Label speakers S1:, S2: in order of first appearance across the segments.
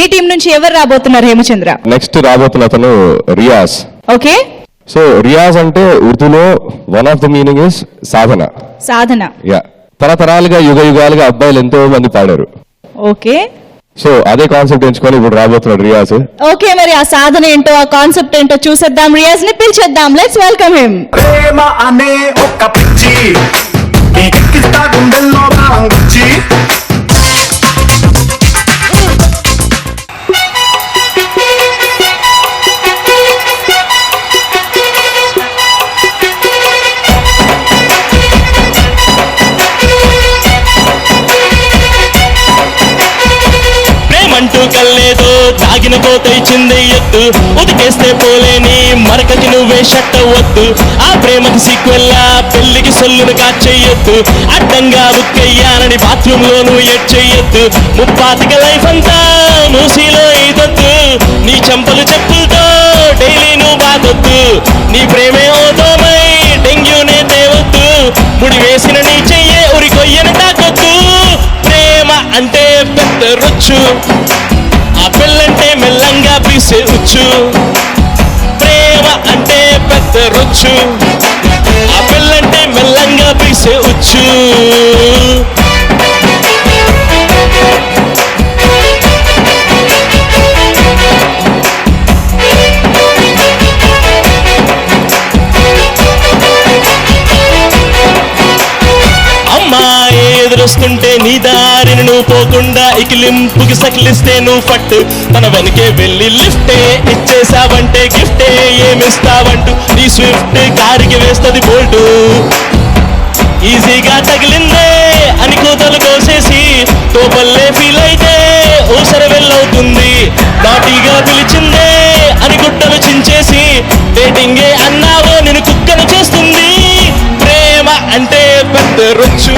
S1: మీ team నుంచి ఎవరు రాబోతున్నారు హేమచంద్ర?
S2: నెక్స్ట్ రాబోతున్న అతను రియాజ్.
S1: ఓకే,
S2: సో రియాజ్ అంటే ఉర్దూలో one of the meaning is Sadhana.
S1: Sadhana.
S2: Yeah, తరతరాలుగా యుగ యుగాలుగా అబ్బాయిలు ఎంతో మంది పాడారు.
S1: ఓకే,
S2: సో అదే కాన్సెప్ట్ ఎంచుకొని ఇప్పుడు రాబోతున్నాడు రియాజ్.
S1: ఓకే, మరి ఆ సాధన ఏంటో ఆ కాన్సెప్ట్ ఏంటో చూసేద్దాం. రియాజ్ ని పిలిచేద్దాం. Let's welcome him.
S3: ప్రేమ అనే ఒక పిచ్చి నీకెక్కిస్తా గుండెల్లో బాంగుచ్చి
S4: అంటూ కల్లేదో తాగిన పోతే చిందే ఎత్తు ఉతికేస్తే పోలేని మరకకి నువ్వే షట్ అవ్వద్దు. ఆ ప్రేమకి సీక్వెల్లా పెళ్లికి సొల్లును కాచెయ్యొద్దు. అడ్డంగా బుక్కయ్యానని బాత్రూమ్ లో నువ్వు ఎడ్చెయ్యొద్దు. ముప్పాతిక లైఫ్ అంతా మూసీలో ఈదొద్దు. నీ చెంపలు చెప్పులతో డైలీ నువ్వు బాగొద్దు. నీ ప్రేమే ఓదోమై డెంగ్యూనే తేవద్దు. ముడి వేసిన నీ చెయ్యే ఉరికొయ్యను తాకొద్దు. ప్రేమ అంటే పెద్ద రుచ్చు, ఆ పిల్లంటే మెల్లంగా పీసే ఉచ్చు. ప్రేమ అంటే పెద్ద రుచ్చు, ఆ పిల్లంటే మెల్లంగా పీసే ఉచ్చు. ఎదురొస్తుంటే నీ దారిని నువ్వు పోకుండా ఇకిలింపుకి సకిలిస్తే నువ్వు ఫట్. తన వెనకే వెళ్ళి లిఫ్టే ఇచ్చేసావంటే గిఫ్టే ఏమిస్తావంటూ నీ స్విఫ్ట్ కారికి వేస్తుంది బోల్టు. ఈజీగా తగిలిందే అని కూతలు కోసేసి తోపల్లే ఫీల్ అయితే ఊసర వెళ్ళవుతుంది. నాటీగా పిలిచిందే అని గుట్టలు చించేసి డేటింగే అన్నావో నేను కుక్కను చేస్తుంది. ప్రేమ అంటే పెద్ద రుచ్చు,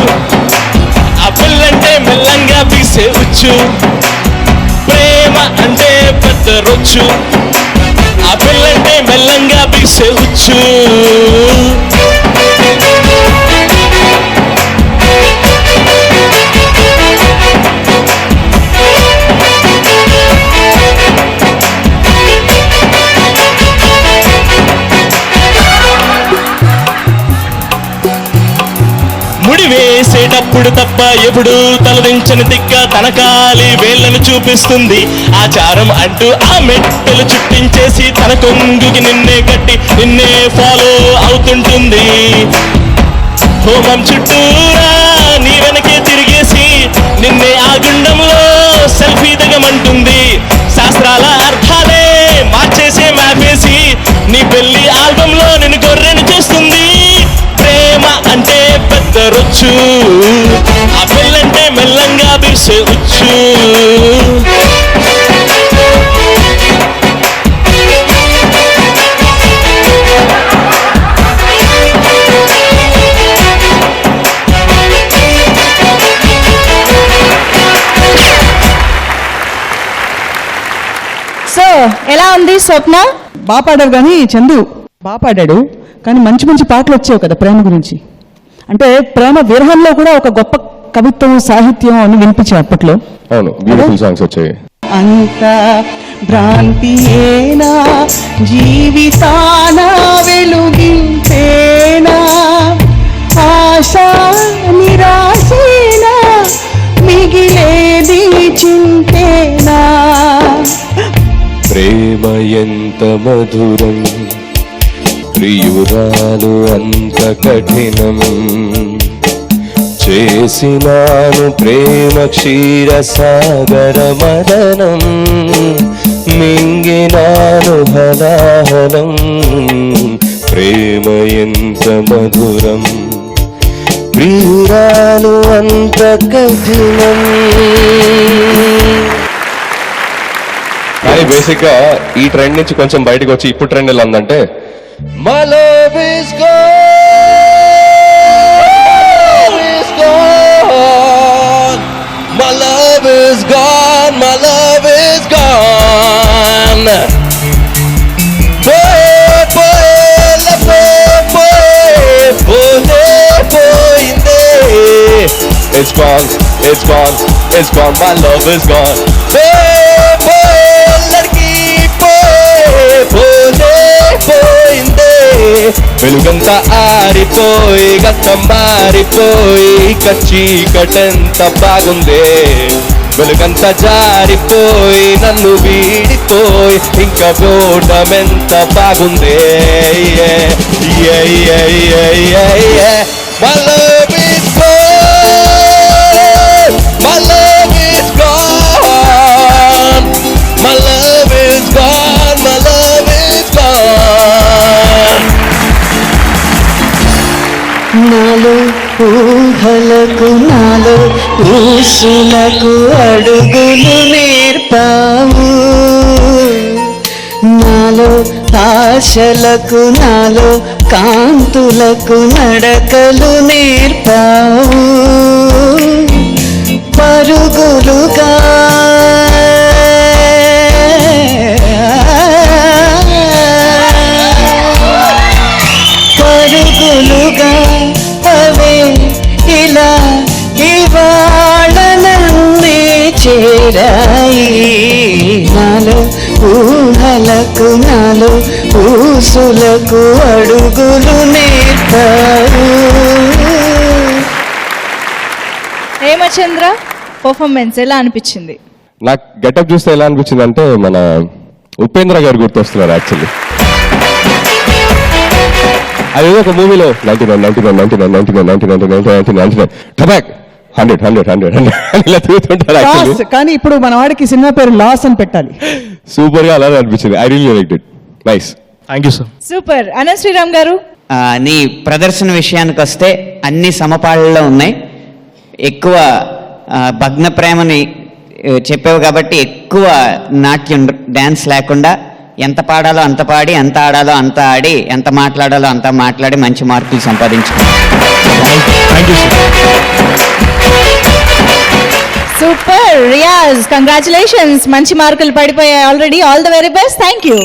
S4: ఆ పిల్లంటే మెల్లంగా పీసే ఉచ్చు. ప్రేమ అంటే పెద్ద రుచ్చు, ఆ పిల్లంటే మెల్లంగా పీసే ఉచ్చు. ముడి వేసేటప్పుడు తప్ప ఎప్పుడు తలదించని తిక్క తన కాలి వేళ్లను చూపిస్తుంది. ఆచారం అంటూ ఆ మెట్టలు చుట్టించేసి తన కొంగుకి నిన్నే కట్టి నిన్నే ఫాలో అవుతుంటుంది. హోమం చుట్టూరా నీ వెనకే తిరిగేసి నిన్నే ఆ గుండంలో సెల్ఫీ దిగమంటుంది. శాస్త్రాల అర్థాలే మార్చేసే మ్యాపేసి నీ పెళ్లి ఆల్బమ్ లో నిన్ను గొర్రెను చేస్తుంది. ప్రేమ అంటే పెద్ద రుచ్చు, ఆ పిల్లంటే మెల్లంగా బిర్సే ఉచ్చు.
S1: సో ఎలా ఉంది స్వప్న?
S5: బాగా పాడారు కానీ చందు బాగా పాడాడు, కానీ మంచి మంచి పాటలు వచ్చావు కదా ప్రేమ గురించి. అంటే ప్రేమ విరహంలో కూడా ఒక గొప్ప కవిత్వం సాహిత్యం అని వినిపించాయి అప్పట్లో.
S2: అవును, బ్యూటిఫుల్ సాంగ్స్ వచ్చాయి.
S5: అంత భ్రాంతియేనా జీవితాన వెలుగించేనా ఆశా నిరాశేనా మిగిలేది చింతేనా.
S2: ప్రేమ ఎంత మధురం, ప్రియురాలు అంత కఠినం. చేసినాను ప్రేమ క్షీర సాగర మదనం. మింగినాను హలాహలం. ప్రేమ ఎంత మధురం, ప్రియురాలు అంత కఠినం. కానీ బేసిక్ గా ఈ ట్రెండ్ నుంచి కొంచెం బయటకు వచ్చి ఇప్పుడు ట్రెండ్ ఎలా ఉందంటే My love is gone, is gone. My love is gone, my love is gone. It's gone, it's gone, it's gone, my love is gone. వెలుగంతా ఆరిపోయి గతం మారిపోయి చీకటెంత బాగుందే, వెలుగంతా జారిపోయి నన్ను వీడిపోయి ఇంకా పోవడమెంత బాగుందే. My love is gone, my love is gone, my love is gone, my love is gone.
S6: నాలో ఊహలకు నాలో ఊసులకు అడుగులు నేర్పావు, నాలో ఆశలకు నాలో కాంతులకు నడకలు నేర్పావు. పరుగులుగా పరుగులుగా అవే ఇలా ఇవాళ నన్నే చేరాయి. నాలో ఊహలకు నాలో ఊసులకు అడుగులు నేర్పారు.
S1: హేమచంద్ర పర్ఫార్మెన్స్ ఎలా అనిపించింది?
S2: నాకు గెటప్ చూస్తే ఎలా అనిపించింది అంటే మన ఉపేంద్ర గారు గుర్తొస్తున్నారు యాక్చువల్లీ. అదేదో ఒక మూవీలో 99 టబాక్ 100 ఇలా తిరుగుతుంటారు యాక్చువల్లీ.
S5: లాస్, కానీ ఇప్పుడు మన వాడికి సినిమా పేరు లాస్ అని పెట్టాలి.
S2: సూపర్ గా అలా అనిపించింది. I really liked it. Nice.
S4: Thank you sir.
S1: Super. Anant Sriram గారు,
S6: నీ ప్రదర్శన విషయానికి వస్తే అన్ని సమపాళ్ళలో ఉన్నాయి. ఎక్కువ భగ్న ప్రేమని చెప్పావు కాబట్టి ఎక్కువ నాట్యం డ్యాన్స్ లేకుండా ఎంత పాడాలో అంత పాడి, ఎంత ఆడాలో అంత ఆడి, ఎంత మాట్లాడాలో అంత మాట్లాడి మంచి మార్కులు సంపాదించుకున్నాను.
S4: Thank you sir.
S1: Super. Riyaz, congratulations, మంచి మార్కులు పడిపోయాయి already. All the very best. Thank you.